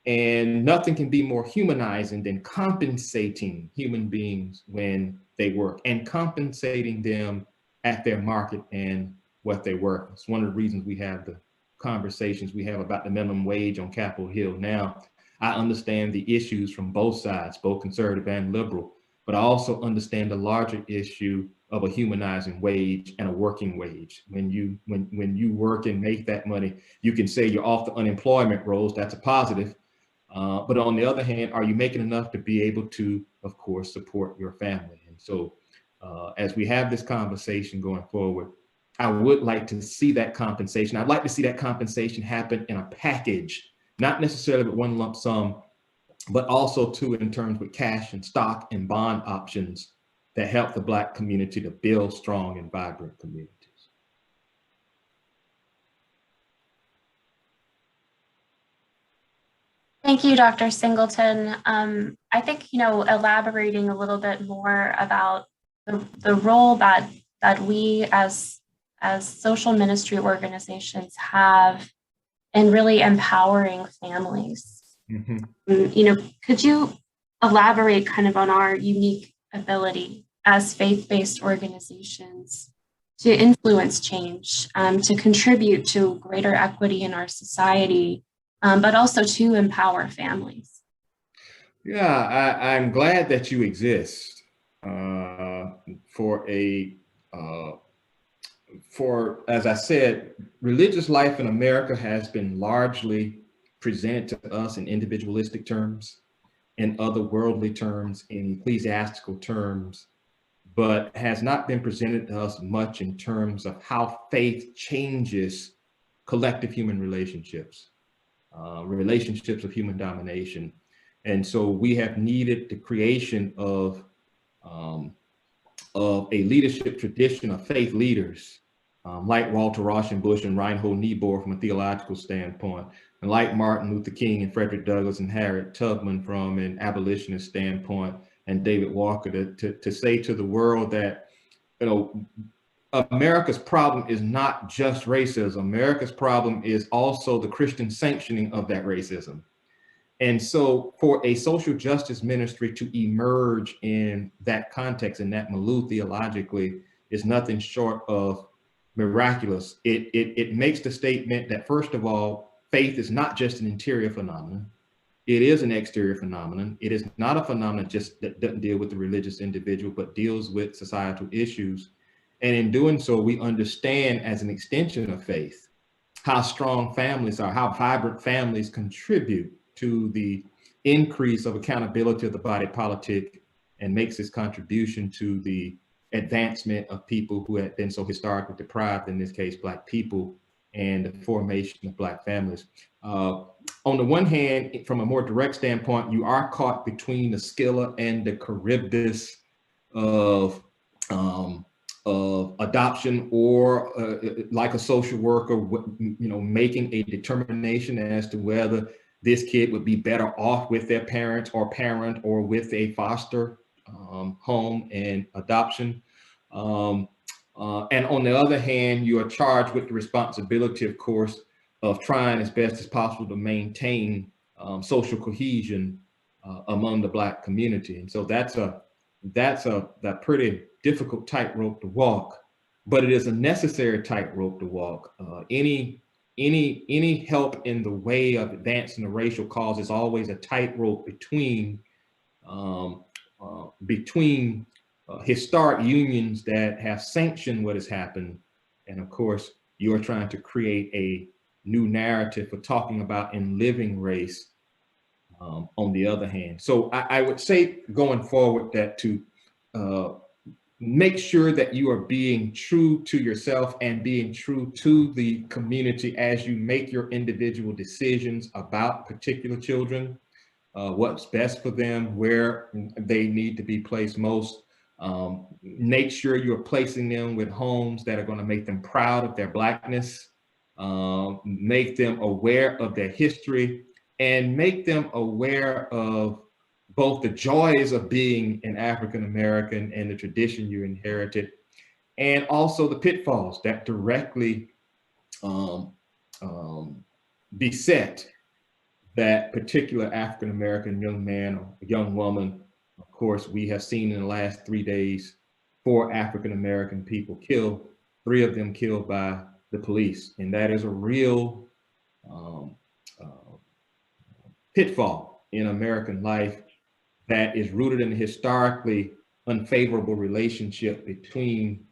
And nothing can be more humanizing than compensating human beings when they work and compensating them at their market and what they work. It's one of the reasons we have the conversations we have about the minimum wage on Capitol Hill now. I understand the issues from both sides, both conservative and liberal, but I also understand the larger issue of a humanizing wage and a working wage. When you work and make that money, you can say you're off the unemployment rolls, that's a positive. But on the other hand, are you making enough to be able to, of course, support your family? And so as we have this conversation going forward, I would like to see that compensation. I'd like to see that compensation happen in a package, not necessarily with one lump sum, but also too in terms with cash and stock and bond options that help the Black community to build strong and vibrant communities. Thank you, Dr. Singleton. I think, elaborating a little bit more about the role that we as social ministry organizations have in really empowering families. Mm-hmm. Could you elaborate kind of on our unique ability as faith-based organizations to influence change, to contribute to greater equity in our society, but also to empower families? Yeah, I'm glad that you exist as I said, religious life in America has been largely presented to us in individualistic terms, in otherworldly terms, in ecclesiastical terms, but has not been presented to us much in terms of how faith changes collective human relationships, relationships of human domination. And so we have needed the creation of a leadership tradition of faith leaders, like Walter Rauschenbusch and Reinhold Niebuhr from a theological standpoint, and like Martin Luther King and Frederick Douglass and Harriet Tubman from an abolitionist standpoint, and David Walker, to say to the world that, America's problem is not just racism. America's problem is also the Christian sanctioning of that racism. And so for a social justice ministry to emerge in that context, in that milieu theologically, is nothing short of miraculous. It makes the statement that, first of all, faith is not just an interior phenomenon. It is an exterior phenomenon. It is not a phenomenon just that doesn't deal with the religious individual, but deals with societal issues. And in doing so, we understand as an extension of faith, how strong families are, how vibrant families contribute to the increase of accountability of the body politic, and makes this contribution to the advancement of people who had been so historically deprived, in this case, Black people, and the formation of Black families. On the one hand, from a more direct standpoint, you are caught between the Scylla and the Charybdis of adoption, or like a social worker, making a determination as to whether this kid would be better off with their parents or parent, or with a foster home and adoption. And on the other hand, you are charged with the responsibility, of course, of trying as best as possible to maintain social cohesion among the Black community. And so that's a pretty difficult tightrope to walk, but it is a necessary tightrope to walk. Any help in the way of advancing the racial cause is always a tightrope between historic unions that have sanctioned what has happened, and of course, you're trying to create a new narrative for talking about in living race on the other hand. So I would say going forward that to make sure that you are being true to yourself and being true to the community as you make your individual decisions about particular children, what's best for them, where they need to be placed most. Make sure you're placing them with homes that are going to make them proud of their Blackness, make them aware of their history, and make them aware of both the joys of being an African American and the tradition you inherited, and also the pitfalls that directly beset that particular African American young man or young woman. Of course, we have seen in the last 3 days 4 African American people killed, 3 of them killed by the police, and that is a real pitfall in American life that is rooted in a historically unfavorable relationship between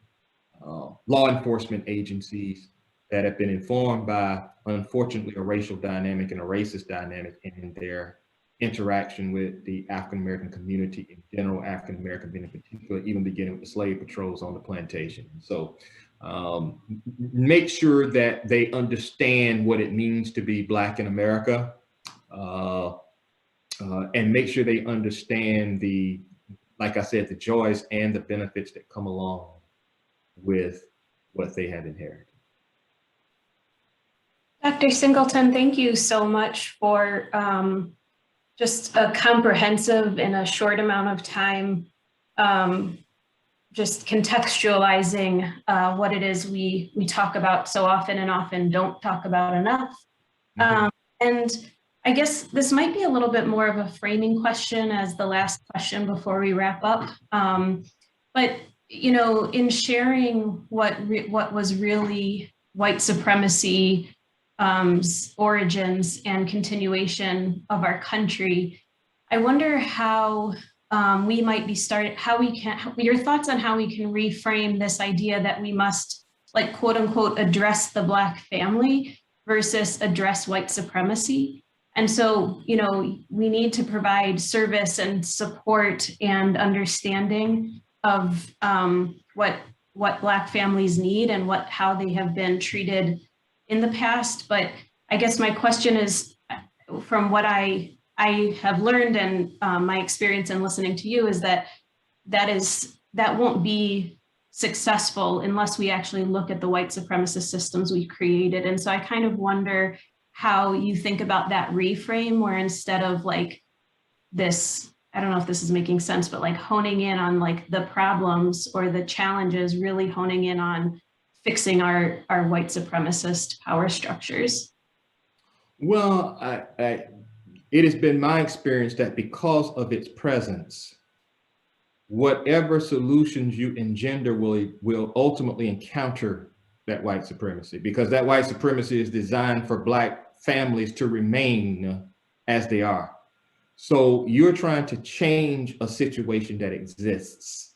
law enforcement agencies that have been informed by, unfortunately, a racial dynamic and a racist dynamic in their interaction with the African American community in general, African American in particular, even beginning with the slave patrols on the plantation. So make sure that they understand what it means to be Black in America. And make sure they understand the, like I said, the joys and the benefits that come along with what they have inherited. Dr. Singleton, thank you so much for just a comprehensive, in a short amount of time, just contextualizing what it is we talk about so often and often don't talk about enough. And I guess this might be a little bit more of a framing question as the last question before we wrap up. But, you know, in sharing what was really white supremacy origins and continuation of our country, I wonder how we might be your thoughts on how we can reframe this idea that we must, like, quote unquote, address the Black family versus address white supremacy. And so, you know, we need to provide service and support and understanding of what Black families need and how they have been treated in the past. But I guess my question is, from what I have learned and my experience in listening to you, is that won't be successful unless we actually look at the white supremacist systems we've created. And so I kind of wonder how you think about that reframe, where instead of like this, I don't know if this is making sense, but like honing in on like the problems or the challenges, really honing in on fixing our white supremacist power structures. Well, it has been my experience that because of its presence, whatever solutions you engender will ultimately encounter that white supremacy, because that white supremacy is designed for Black families to remain as they are. So you're trying to change a situation that exists.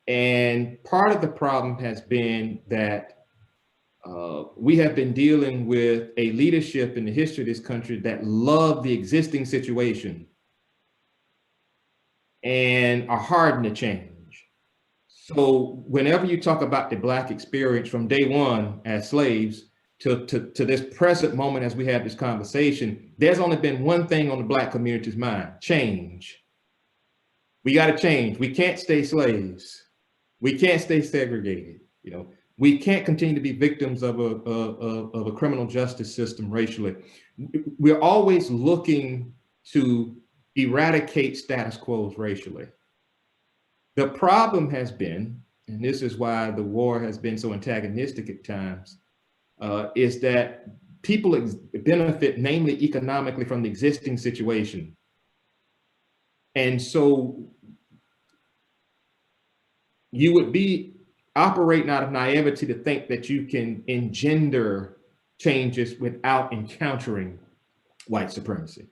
And part of the problem has been that we have been dealing with a leadership in the history of this country that love the existing situation and are hardened to change. So whenever you talk about the Black experience from day one as slaves to this present moment as we have this conversation, there's only been one thing on the Black community's mind: change. We got to change. We can't stay slaves. We can't stay segregated. You know, we can't continue to be victims of a criminal justice system racially. We're always looking to eradicate status quos racially. The problem has been, and this is why the war has been so antagonistic at times, is that people benefit mainly economically from the existing situation. And so you would be operating out of naivety to think that you can engender changes without encountering white supremacy.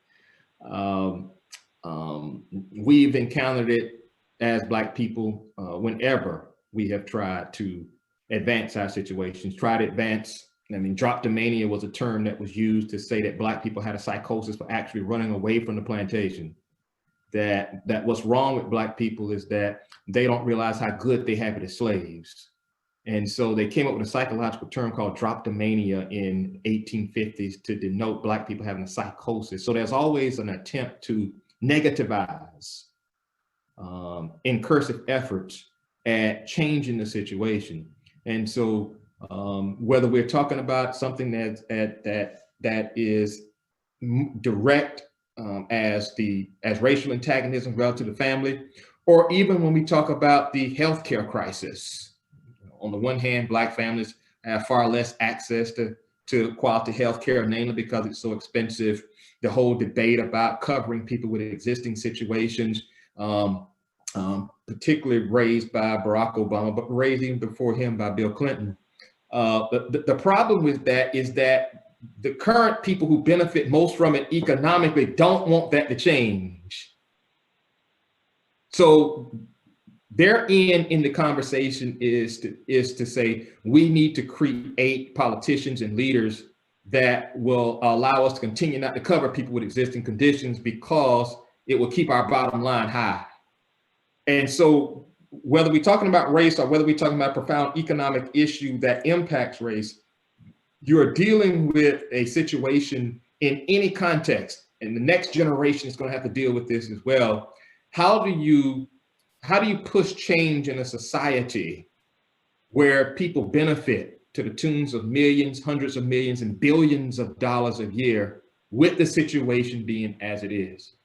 We've encountered it as Black people whenever we have tried to advance our situations, try to advance I mean, droptomania was a term that was used to say that Black people had a psychosis for actually running away from the plantation. That what's wrong with Black people is that they don't realize how good they have it as slaves. And so they came up with a psychological term called droptomania in 1850s to denote Black people having a psychosis. So there's always an attempt to negativize incursive efforts at changing the situation. And so whether we're talking about something that is direct as racial antagonism relative to family, or even when we talk about the healthcare crisis. On the one hand, Black families have far less access to quality healthcare, namely because it's so expensive. The whole debate about covering people with existing situations, particularly raised by Barack Obama, but raised even before him by Bill Clinton. The problem with that is that the current people who benefit most from it economically don't want that to change. So their end in the conversation is to say, we need to create politicians and leaders that will allow us to continue not to cover people with existing conditions because it will keep our bottom line high. And so whether we're talking about race or whether we're talking about a profound economic issue that impacts race, you're dealing with a situation in any context, and the next generation is going to have to deal with this as well. How do you push change in a society where people benefit to the tunes of millions, hundreds of millions, and billions of dollars a year with the situation being as it is?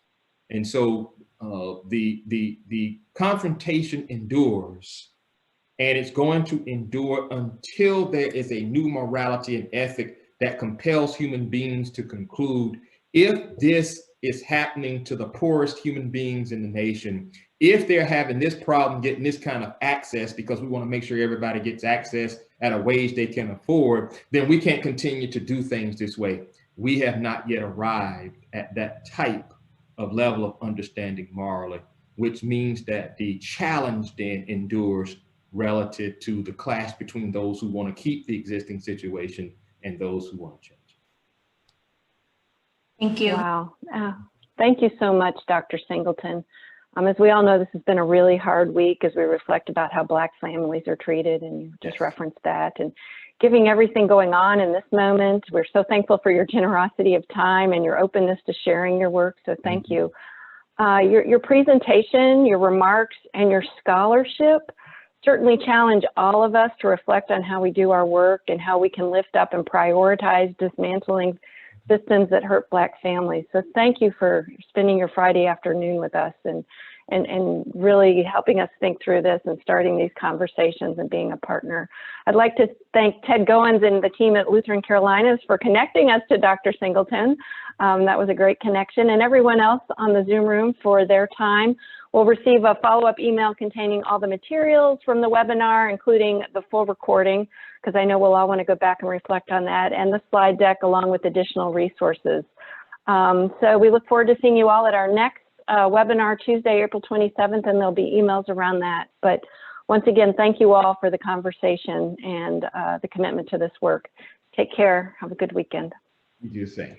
And so the confrontation endures, and it's going to endure until there is a new morality and ethic that compels human beings to conclude, if this is happening to the poorest human beings in the nation, if they're having this problem getting this kind of access because we want to make sure everybody gets access at a wage they can afford, then we can't continue to do things this way. We have not yet arrived at that type of level of understanding morally, which means that the challenge then endures relative to the clash between those who want to keep the existing situation and those who want to change. Thank you. Wow. Thank you so much, Dr. Singleton. As we all know, this has been a really hard week as we reflect about how Black families are treated, and you just referenced that. And giving everything going on in this moment, we're so thankful for your generosity of time and your openness to sharing your work, so thank you. Your presentation, your remarks, and your scholarship certainly challenge all of us to reflect on how we do our work and how we can lift up and prioritize dismantling systems that hurt Black families. So thank you for spending your Friday afternoon with us and really helping us think through this and starting these conversations and being a partner. I'd like to thank Ted Goins and the team at Lutheran Carolinas for connecting us to Dr. Singleton. That was a great connection, and everyone else on the Zoom room for their time. We'll receive a follow-up email containing all the materials from the webinar, including the full recording, because I know we'll all want to go back and reflect on that, and the slide deck along with additional resources. So we look forward to seeing you all at our next webinar Tuesday, April 27th, and there'll be emails around that. But once again, thank you all for the conversation and the commitment to this work. Take care. Have a good weekend. You do the same.